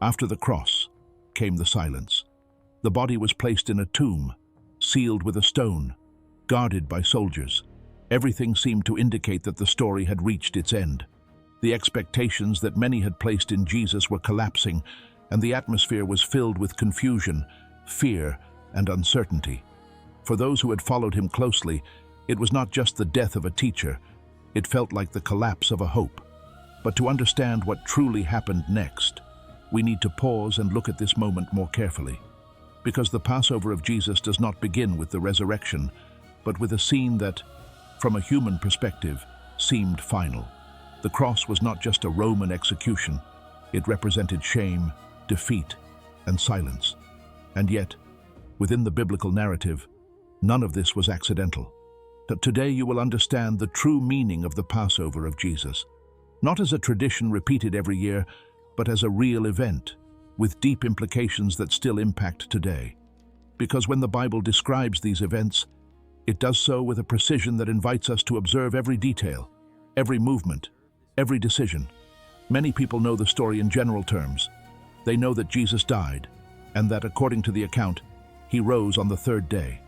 After the cross came the silence. The body was placed in a tomb, sealed with a stone, guarded by soldiers. Everything seemed to indicate that the story had reached its end. The expectations that many had placed in Jesus were collapsing, and the atmosphere was filled with confusion, fear, and uncertainty. For those who had followed him closely, it was not just the death of a teacher, it felt like the collapse of a hope. But to understand what truly happened next, we need to pause and look at this moment more carefully. Because the Passover of Jesus does not begin with the resurrection, but with a scene that, from a human perspective, seemed final. The cross was not just a Roman execution, it represented shame, defeat, and silence. And yet, within the biblical narrative, none of this was accidental. Today you will understand the true meaning of the Passover of Jesus, not as a tradition repeated every year, but as a real event, with deep implications that still impact today. Because when the Bible describes these events, it does so with a precision that invites us to observe every detail, every movement, every decision. Many people know the story in general terms. They know that Jesus died, and that according to the account, he rose on the third day.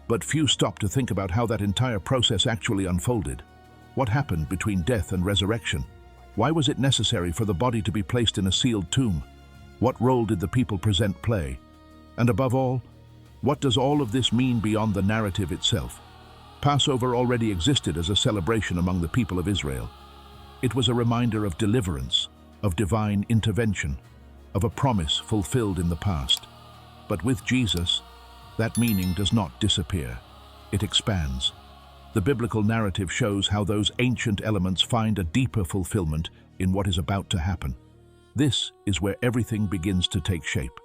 But few stop to think about how that entire process actually unfolded. What happened between death and resurrection? Why was it necessary for the body to be placed in a sealed tomb? What role did the people present play? And above all, what does all of this mean beyond the narrative itself? Passover already existed as a celebration among the people of Israel. It was a reminder of deliverance, of divine intervention, of a promise fulfilled in the past. But with Jesus, that meaning does not disappear. It expands. The biblical narrative shows how those ancient elements find a deeper fulfillment in what is about to happen. This is where everything begins to take shape,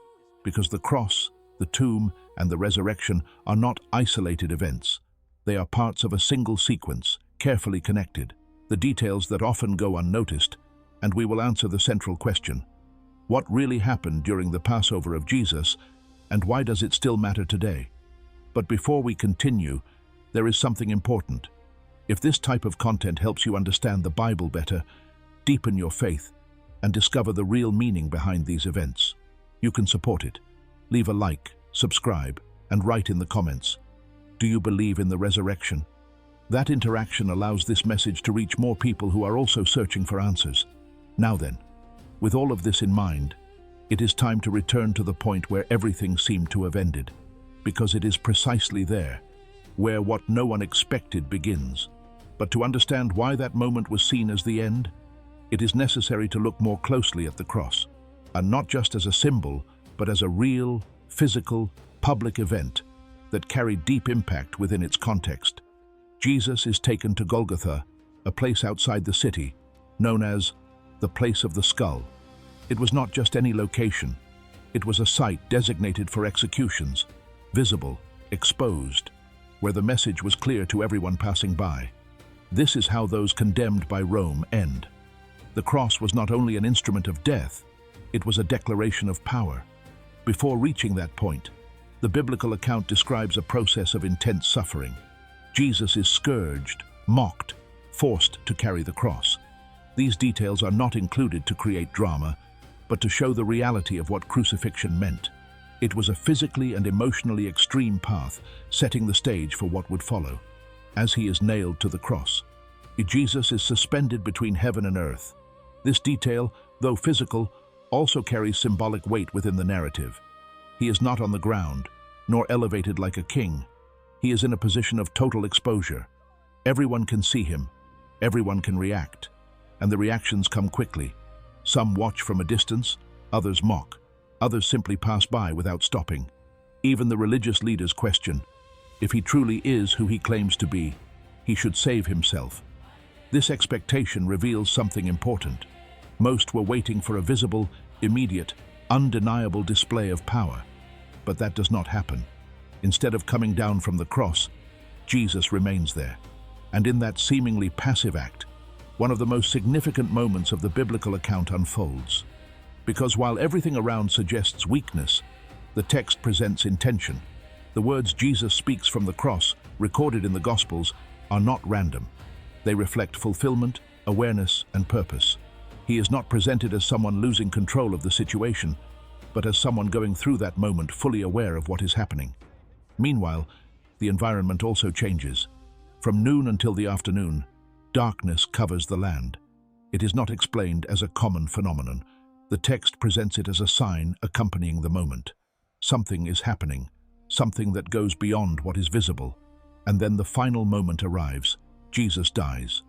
because the cross, the tomb, and the resurrection are not isolated events. They are parts of a single sequence, carefully connected, the details that often go unnoticed, and we will answer the central question: what really happened during the Passover of Jesus, and why does it still matter today? But before we continue, there is something important. If this type of content helps you understand the Bible better, deepen your faith, and discover the real meaning behind these events, you can support it. Leave a like, subscribe, and write in the comments. Do you believe in the resurrection? That interaction allows this message to reach more people who are also searching for answers. Now then, with all of this in mind, it is time to return to the point where everything seemed to have ended, because it is precisely there, where what no one expected begins. But to understand why that moment was seen as the end, it is necessary to look more closely at the cross, and not just as a symbol, but as a real, physical, public event that carried deep impact within its context. Jesus is taken to Golgotha, a place outside the city, known as the Place of the Skull. It was not just any location. It was a site designated for executions, visible, exposed, where the message was clear to everyone passing by. This is how those condemned by Rome end. The cross was not only an instrument of death, it was a declaration of power. Before reaching that point, the biblical account describes a process of intense suffering. Jesus is scourged, mocked, forced to carry the cross. These details are not included to create drama, but to show the reality of what crucifixion meant. It was a physically and emotionally extreme path, setting the stage for what would follow. As he is nailed to the cross, Jesus is suspended between heaven and earth. This detail, though physical, also carries symbolic weight within the narrative. He is not on the ground, nor elevated like a king. He is in a position of total exposure. Everyone can see him, everyone can react, and the reactions come quickly. Some watch from a distance, others mock, others simply pass by without stopping. Even the religious leaders question, if he truly is who he claims to be, he should save himself. This expectation reveals something important. Most were waiting for a visible, immediate, undeniable display of power. But that does not happen. Instead of coming down from the cross, Jesus remains there. And in that seemingly passive act, one of the most significant moments of the biblical account unfolds. Because while everything around suggests weakness, the text presents intention. The words Jesus speaks from the cross, recorded in the Gospels, are not random. They reflect fulfillment, awareness, and purpose. He is not presented as someone losing control of the situation, but as someone going through that moment fully aware of what is happening. Meanwhile, the environment also changes. From noon until the afternoon, darkness covers the land. It is not explained as a common phenomenon. The text presents it as a sign accompanying the moment. Something is happening, something that goes beyond what is visible. And then the final moment arrives. Jesus dies.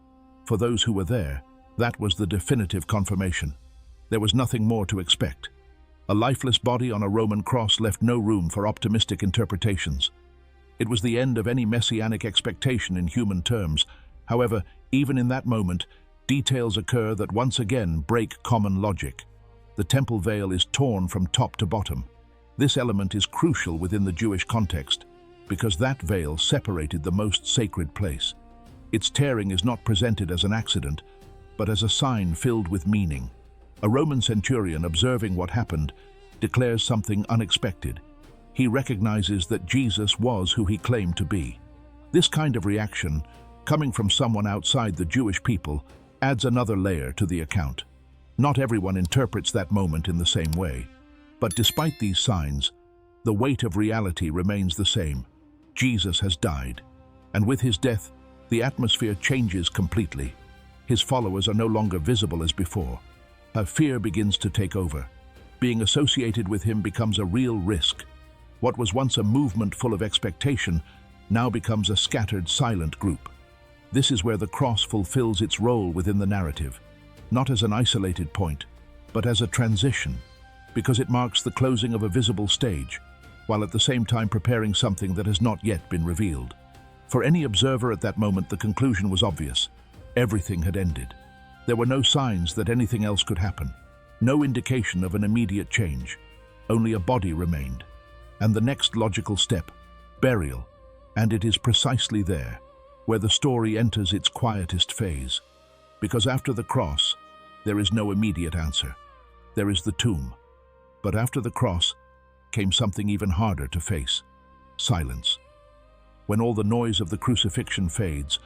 For those who were there, that was the definitive confirmation. There was nothing more to expect. A lifeless body on a Roman cross left no room for optimistic interpretations. It was the end of any messianic expectation in human terms. However, even in that moment, details occur that once again break common logic. The temple veil is torn from top to bottom. This element is crucial within the Jewish context, because that veil separated the most sacred place. Its tearing is not presented as an accident, but as a sign filled with meaning. A Roman centurion observing what happened declares something unexpected. He recognizes that Jesus was who he claimed to be. This kind of reaction, coming from someone outside the Jewish people, adds another layer to the account. Not everyone interprets that moment in the same way. But despite these signs, the weight of reality remains the same. Jesus has died, and with his death, the atmosphere changes completely. His followers are no longer visible as before. A fear begins to take over. Being associated with him becomes a real risk. What was once a movement full of expectation now becomes a scattered, silent group. This is where the cross fulfills its role within the narrative, not as an isolated point, but as a transition, because it marks the closing of a visible stage, while at the same time preparing something that has not yet been revealed. For any observer at that moment, the conclusion was obvious. Everything had ended. There were no signs that anything else could happen, no indication of an immediate change. Only a body remained. And the next logical step, burial. And it is precisely there, where the story enters its quietest phase. Because after the cross, there is no immediate answer. There is the tomb. But after the cross came something even harder to face: silence. When all the noise of the crucifixion fades,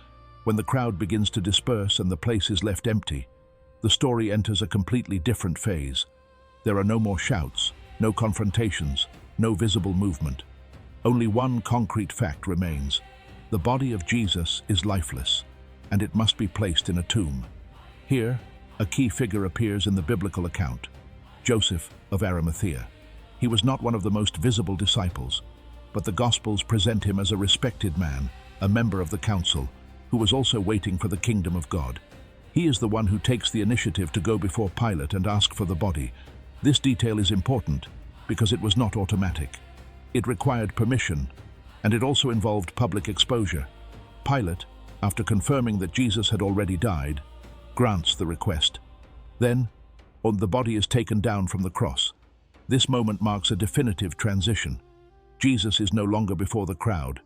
when the crowd begins to disperse and the place is left empty, the story enters a completely different phase. There are no more shouts, no confrontations, no visible movement. Only one concrete fact remains. The body of Jesus is lifeless, and it must be placed in a tomb. Here, a key figure appears in the biblical account: Joseph of Arimathea. He was not one of the most visible disciples, but the Gospels present him as a respected man, a member of the council, who was also waiting for the kingdom of God. He is the one who takes the initiative to go before Pilate and ask for the body. This detail is important because it was not automatic. It required permission, and it also involved public exposure. Pilate, after confirming that Jesus had already died, grants the request. Then, the body is taken down from the cross. This moment marks a definitive transition. Jesus is no longer before the crowd.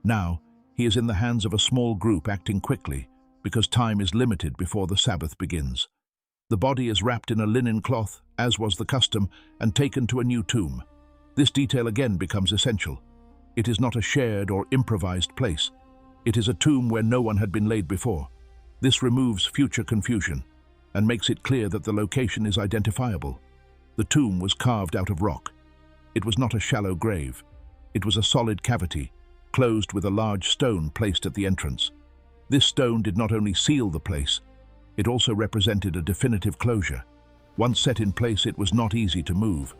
Now, he is in the hands of a small group acting quickly, because time is limited before the Sabbath begins. The body is wrapped in a linen cloth, as was the custom, and taken to a new tomb. This detail again becomes essential. It is not a shared or improvised place. It is a tomb where no one had been laid before. This removes future confusion and makes it clear that the location is identifiable. The tomb was carved out of rock. It was not a shallow grave. It was a solid cavity, closed with a large stone placed at the entrance. This stone did not only seal the place, it also represented a definitive closure. Once set in place, it was not easy to move.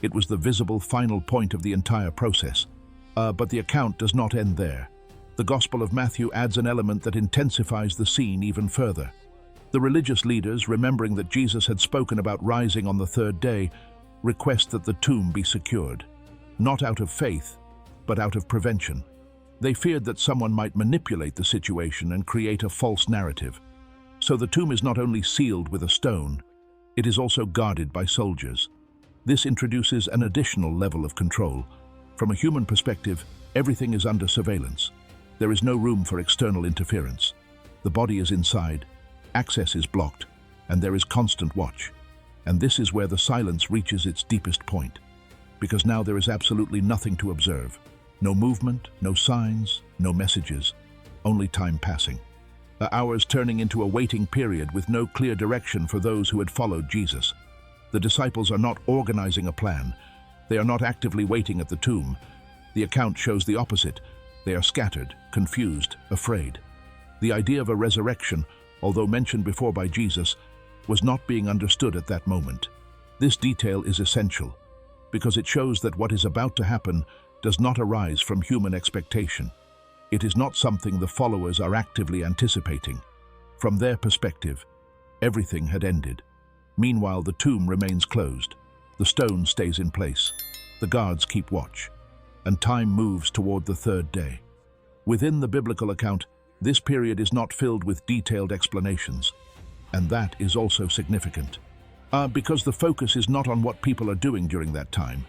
It was the visible final point of the entire process. But the account does not end there. The Gospel of Matthew adds an element that intensifies the scene even further. The religious leaders, remembering that Jesus had spoken about rising on the third day, request that the tomb be secured. Not out of faith, but out of prevention. They feared that someone might manipulate the situation and create a false narrative. So the tomb is not only sealed with a stone, it is also guarded by soldiers. This introduces an additional level of control. From a human perspective, everything is under surveillance. There is no room for external interference. The body is inside, access is blocked, and there is constant watch. And this is where the silence reaches its deepest point, because now there is absolutely nothing to observe. No movement, no signs, no messages, only time passing. hours turning into a waiting period with no clear direction for those who had followed Jesus. The disciples are not organizing a plan. They are not actively waiting at the tomb. The account shows the opposite. They are scattered, confused, afraid. The idea of a resurrection, although mentioned before by Jesus, was not being understood at that moment. This detail is essential because it shows that what is about to happen does not arise from human expectation. It is not something the followers are actively anticipating. From their perspective, everything had ended. Meanwhile, the tomb remains closed. The stone stays in place. The guards keep watch. And time moves toward the third day. Within the biblical account, this period is not filled with detailed explanations. And that is also significant. Because the focus is not on what people are doing during that time,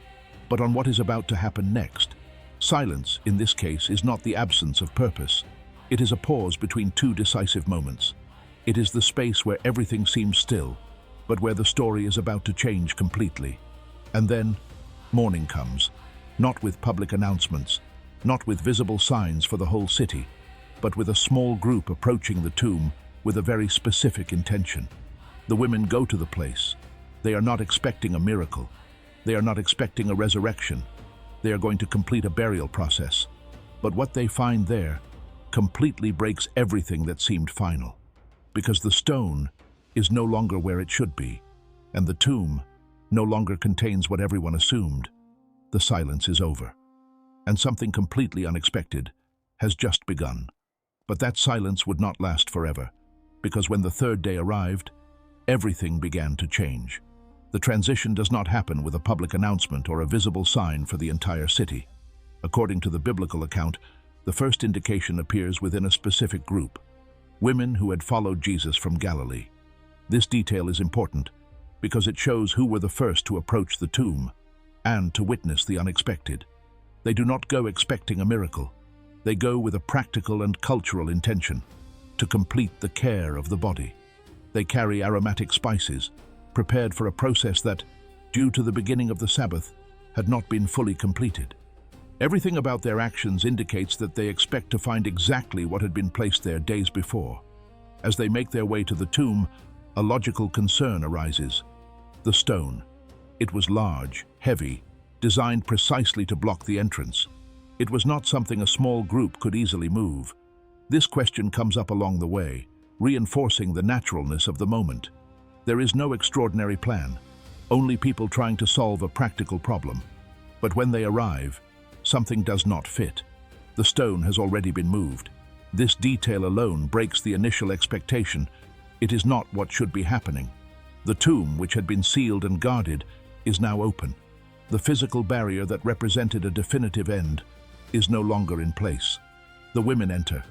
but on what is about to happen next. Silence, in this case, is not the absence of purpose. It is a pause between two decisive moments. It is the space where everything seems still, but where the story is about to change completely. And then, morning comes, not with public announcements, not with visible signs for the whole city, but with a small group approaching the tomb with a very specific intention. The women go to the place. They are not expecting a miracle. They are not expecting a resurrection. They are going to complete a burial process. But what they find there completely breaks everything that seemed final. Because the stone is no longer where it should be, and the tomb no longer contains what everyone assumed. The silence is over, and something completely unexpected has just begun. But that silence would not last forever, because when the third day arrived, everything began to change. The transition does not happen with a public announcement or a visible sign for the entire city. According to the biblical account, the first indication appears within a specific group, women who had followed Jesus from Galilee. This detail is important because it shows who were the first to approach the tomb and to witness the unexpected. They do not go expecting a miracle. They go with a practical and cultural intention to complete the care of the body. They carry aromatic spices, prepared for a process that, due to the beginning of the Sabbath, had not been fully completed. Everything about their actions indicates that they expect to find exactly what had been placed there days before. As they make their way to the tomb, a logical concern arises. The stone. It was large, heavy, designed precisely to block the entrance. It was not something a small group could easily move. This question comes up along the way, reinforcing the naturalness of the moment. There is no extraordinary plan, only people trying to solve a practical problem. But when they arrive, something does not fit. The stone has already been moved. This detail alone breaks the initial expectation. It is not what should be happening. The tomb, which had been sealed and guarded, is now open. The physical barrier that represented a definitive end is no longer in place. The women enter,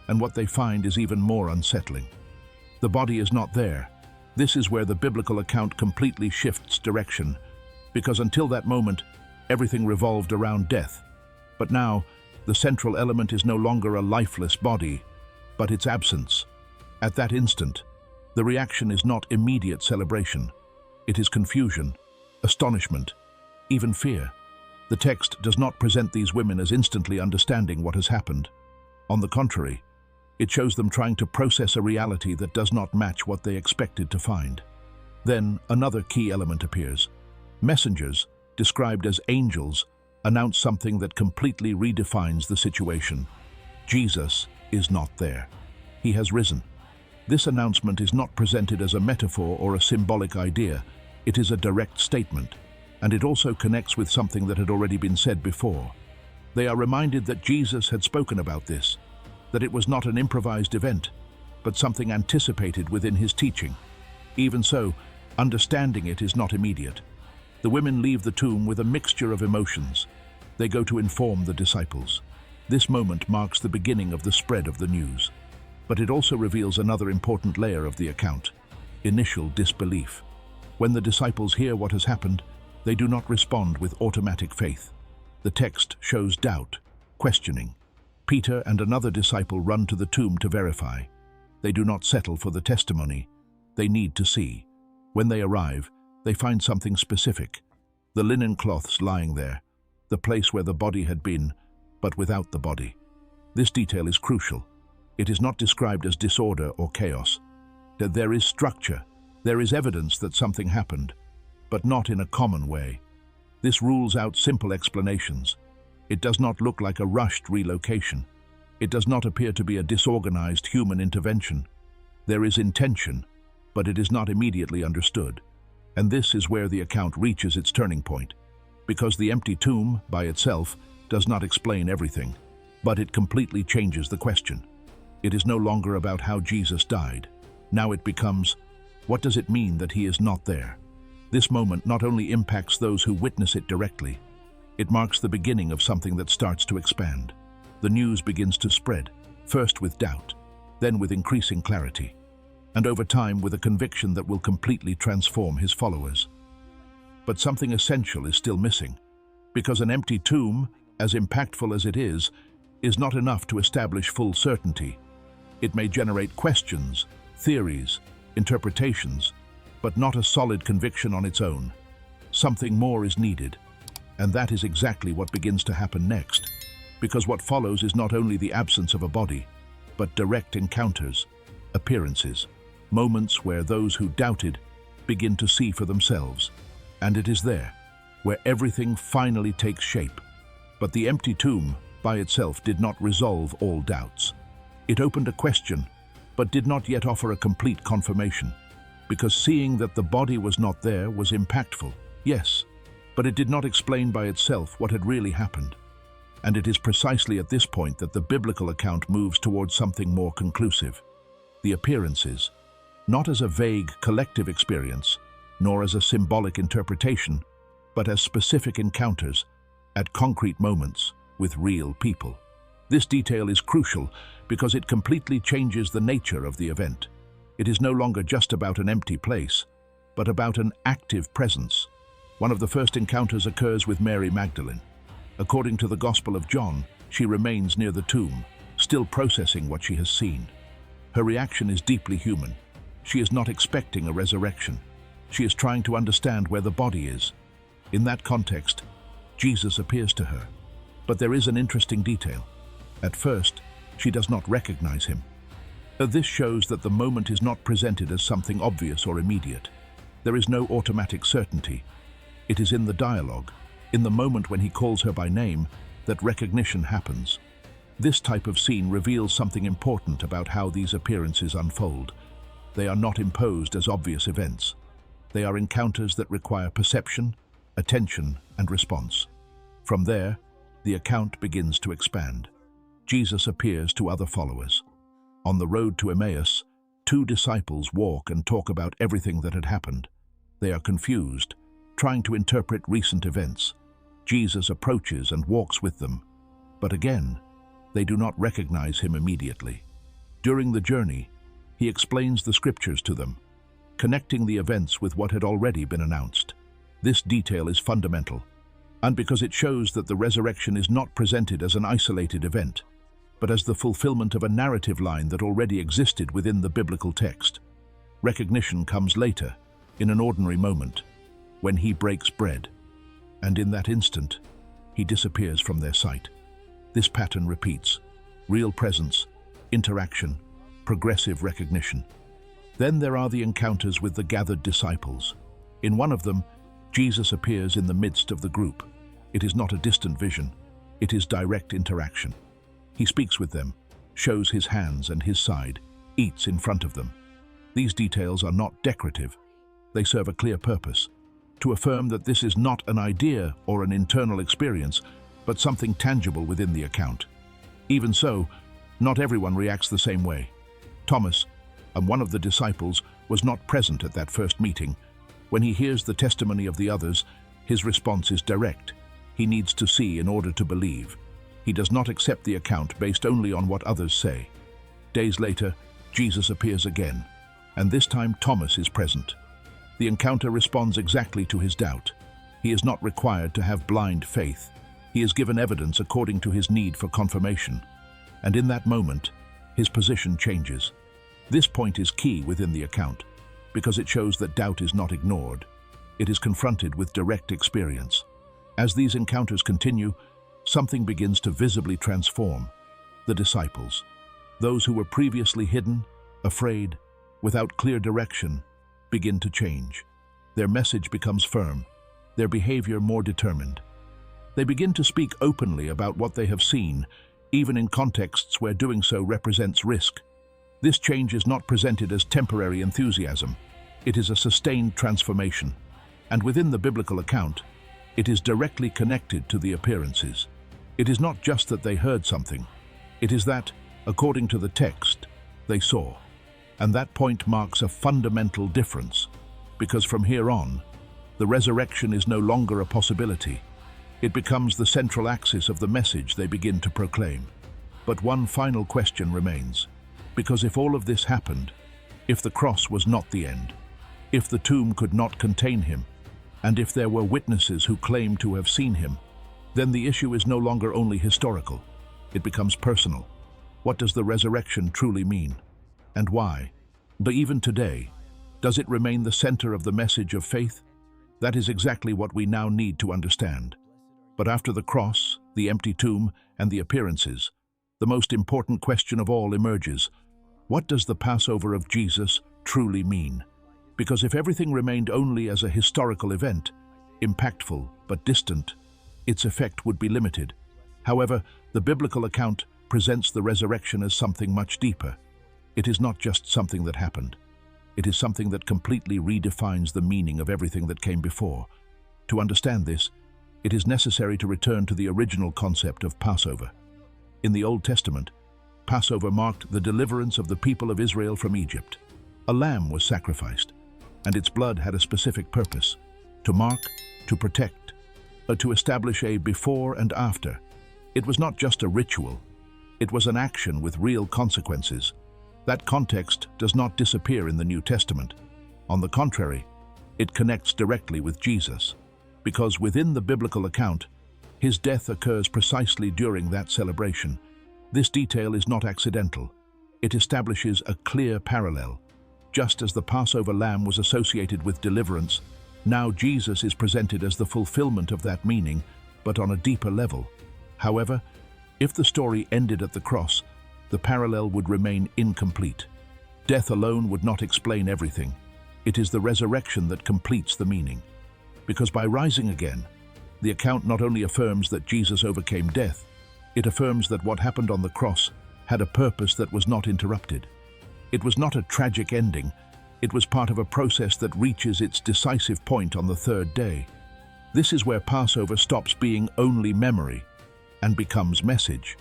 and what they find is even more unsettling. The body is not there. This is where the biblical account completely shifts direction, because until that moment, everything revolved around death. But now, the central element is no longer a lifeless body, but its absence. At that instant, the reaction is not immediate celebration. It is confusion, astonishment, even fear. The text does not present these women as instantly understanding what has happened. On the contrary, it shows them trying to process a reality that does not match what they expected to find. Then another key element appears. Messengers, described as angels, announce something that completely redefines the situation. Jesus is not there. He has risen. This announcement is not presented as a metaphor or a symbolic idea. It is a direct statement, and it also connects with something that had already been said before. They are reminded that Jesus had spoken about this, that it was not an improvised event, but something anticipated within his teaching. Even so, understanding it is not immediate. The women leave the tomb with a mixture of emotions. They go to inform the disciples. This moment marks the beginning of the spread of the news. But it also reveals another important layer of the account: initial disbelief. When the disciples hear what has happened, they do not respond with automatic faith. The text shows doubt, questioning. Peter and another disciple run to the tomb to verify. They do not settle for the testimony. They need to see. When they arrive, they find something specific. The linen cloths lying there, the place where the body had been, but without the body. This detail is crucial. It is not described as disorder or chaos. There is structure. There is evidence that something happened, but not in a common way. This rules out simple explanations. It does not look like a rushed relocation. It does not appear to be a disorganized human intervention. There is intention, but it is not immediately understood. And this is where the account reaches its turning point, because the empty tomb, by itself, does not explain everything, but it completely changes the question. It is no longer about how Jesus died. Now it becomes, what does it mean that he is not there? This moment not only impacts those who witness it directly, it marks the beginning of something that starts to expand. The news begins to spread, first with doubt, then with increasing clarity, and over time with a conviction that will completely transform his followers. But something essential is still missing, because an empty tomb, as impactful as it is not enough to establish full certainty. It may generate questions, theories, interpretations, but not a solid conviction on its own. Something more is needed, and that is exactly what begins to happen next, because what follows is not only the absence of a body, but direct encounters, appearances, moments where those who doubted begin to see for themselves. And it is there, where everything finally takes shape. But the empty tomb, by itself, did not resolve all doubts. It opened a question, but did not yet offer a complete confirmation, because seeing that the body was not there was impactful, yes, but it did not explain by itself what had really happened. And it is precisely at this point that the biblical account moves towards something more conclusive. The appearances, not as a vague collective experience, nor as a symbolic interpretation, but as specific encounters at concrete moments with real people. This detail is crucial because it completely changes the nature of the event. It is no longer just about an empty place, but about an active presence. One of the first encounters occurs with Mary Magdalene. According to the Gospel of John, she remains near the tomb, still processing what she has seen. Her reaction is deeply human. She is not expecting a resurrection. She is trying to understand where the body is. In that context, Jesus appears to her. But there is an interesting detail. At first, she does not recognize him. This shows that the moment is not presented as something obvious or immediate. There is no automatic certainty. It is in the dialogue, in the moment when he calls her by name, that recognition happens. This type of scene reveals something important about how these appearances unfold. They are not imposed as obvious events. They are encounters that require perception, attention, and response. From there, the account begins to expand. Jesus appears to other followers. On the road to Emmaus, two disciples walk and talk about everything that had happened. They are confused, trying to interpret recent events. Jesus approaches and walks with them, but again, they do not recognize him immediately. During the journey, he explains the scriptures to them, connecting the events with what had already been announced. This detail is fundamental, and because it shows that the resurrection is not presented as an isolated event, but as the fulfillment of a narrative line that already existed within the biblical text. Recognition comes later, in an ordinary moment, when he breaks bread, and in that instant, he disappears from their sight. This pattern repeats: real presence, interaction, progressive recognition. Then there are the encounters with the gathered disciples. In one of them, Jesus appears in the midst of the group. It is not a distant vision, it is direct interaction. He speaks with them, shows his hands and his side, eats in front of them. These details are not decorative. They serve a clear purpose: to affirm that this is not an idea or an internal experience, but something tangible within the account. Even so, not everyone reacts the same way. Thomas, one of the disciples, was not present at that first meeting. When he hears the testimony of the others, his response is direct. He needs to see in order to believe. He does not accept the account based only on what others say. Days later, Jesus appears again, and this time Thomas is present. The encounter responds exactly to his doubt. He is not required to have blind faith. He is given evidence according to his need for confirmation. And in that moment, his position changes. This point is key within the account, because it shows that doubt is not ignored. It is confronted with direct experience. As these encounters continue, something begins to visibly transform the disciples. Those who were previously hidden, afraid, without clear direction, begin to change. Their message becomes firm, their behavior more determined. They begin to speak openly about what they have seen, even in contexts where doing so represents risk. This change is not presented as temporary enthusiasm. It is a sustained transformation, and within the biblical account, it is directly connected to the appearances. It is not just that they heard something. It is that, according to the text, they saw. And that point marks a fundamental difference, because from here on, the resurrection is no longer a possibility. It becomes the central axis of the message they begin to proclaim. But one final question remains, because if all of this happened, if the cross was not the end, if the tomb could not contain him, and if there were witnesses who claimed to have seen him, then the issue is no longer only historical. It becomes personal. What does the resurrection truly mean? And why? But even today, does it remain the center of the message of faith? That is exactly what we now need to understand. But after the cross, the empty tomb, and the appearances, the most important question of all emerges. What does the Passover of Jesus truly mean? Because if everything remained only as a historical event, impactful but distant, its effect would be limited. However, the biblical account presents the resurrection as something much deeper. It is not just something that happened. It is something that completely redefines the meaning of everything that came before. To understand this, it is necessary to return to the original concept of Passover. In the Old Testament, Passover marked the deliverance of the people of Israel from Egypt. A lamb was sacrificed, and its blood had a specific purpose: to mark, to protect, to establish a before and after. It was not just a ritual. It was an action with real consequences. That context does not disappear in the New Testament. On the contrary, it connects directly with Jesus, because within the biblical account, his death occurs precisely during that celebration. This detail is not accidental. It establishes a clear parallel. Just as the Passover lamb was associated with deliverance, now Jesus is presented as the fulfillment of that meaning, but on a deeper level. However, if the story ended at the cross, the parallel would remain incomplete. Death alone would not explain everything. It is the resurrection that completes the meaning. Because by rising again, the account not only affirms that Jesus overcame death, it affirms that what happened on the cross had a purpose that was not interrupted. It was not a tragic ending. It was part of a process that reaches its decisive point on the third day. This is where Passover stops being only memory and becomes message.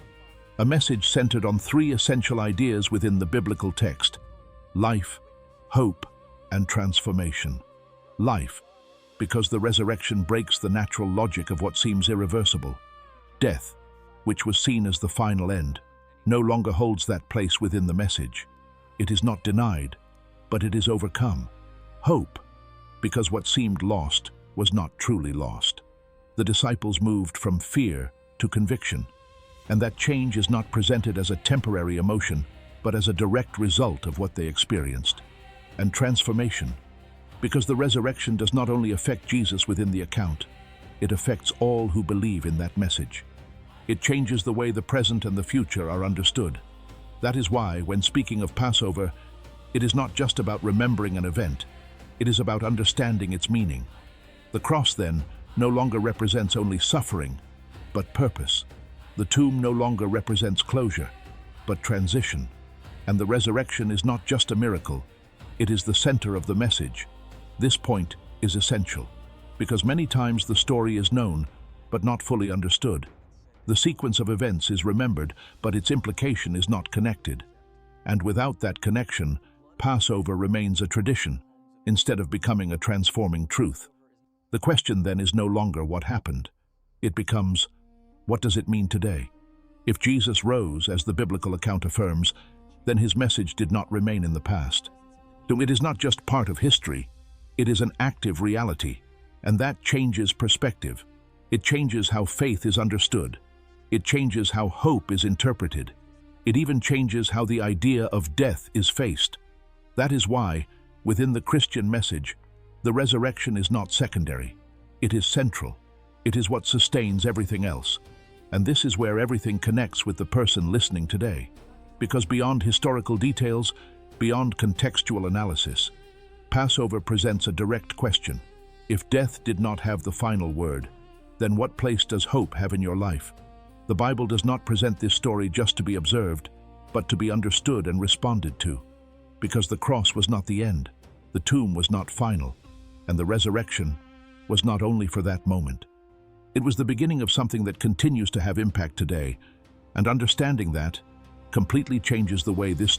A message centered on three essential ideas within the biblical text: life, hope, and transformation. Life, because the resurrection breaks the natural logic of what seems irreversible. Death, which was seen as the final end, no longer holds that place within the message. It is not denied, but it is overcome. Hope, because what seemed lost was not truly lost. The disciples moved from fear to conviction, and that change is not presented as a temporary emotion, but as a direct result of what they experienced. And transformation, because the resurrection does not only affect Jesus within the account, it affects all who believe in that message. It changes the way the present and the future are understood. That is why, when speaking of Passover, it is not just about remembering an event, it is about understanding its meaning. The cross, then, no longer represents only suffering, but purpose. The tomb no longer represents closure, but transition. And the resurrection is not just a miracle, it is the center of the message. This point is essential, because many times the story is known, but not fully understood. The sequence of events is remembered, but its implication is not connected. And without that connection, Passover remains a tradition, instead of becoming a transforming truth. The question then is no longer what happened. It becomes, what does it mean today? If Jesus rose, as the biblical account affirms, then his message did not remain in the past. It is not just part of history, it is an active reality, and that changes perspective. It changes how faith is understood. It changes how hope is interpreted. It even changes how the idea of death is faced. That is why, within the Christian message, the resurrection is not secondary. It is central. It is what sustains everything else. And this is where everything connects with the person listening today. Because beyond historical details, beyond contextual analysis, Passover presents a direct question. If death did not have the final word, then what place does hope have in your life? The Bible does not present this story just to be observed, but to be understood and responded to. Because the cross was not the end, the tomb was not final, and the resurrection was not only for that moment. It was the beginning of something that continues to have impact today, and understanding that completely changes the way this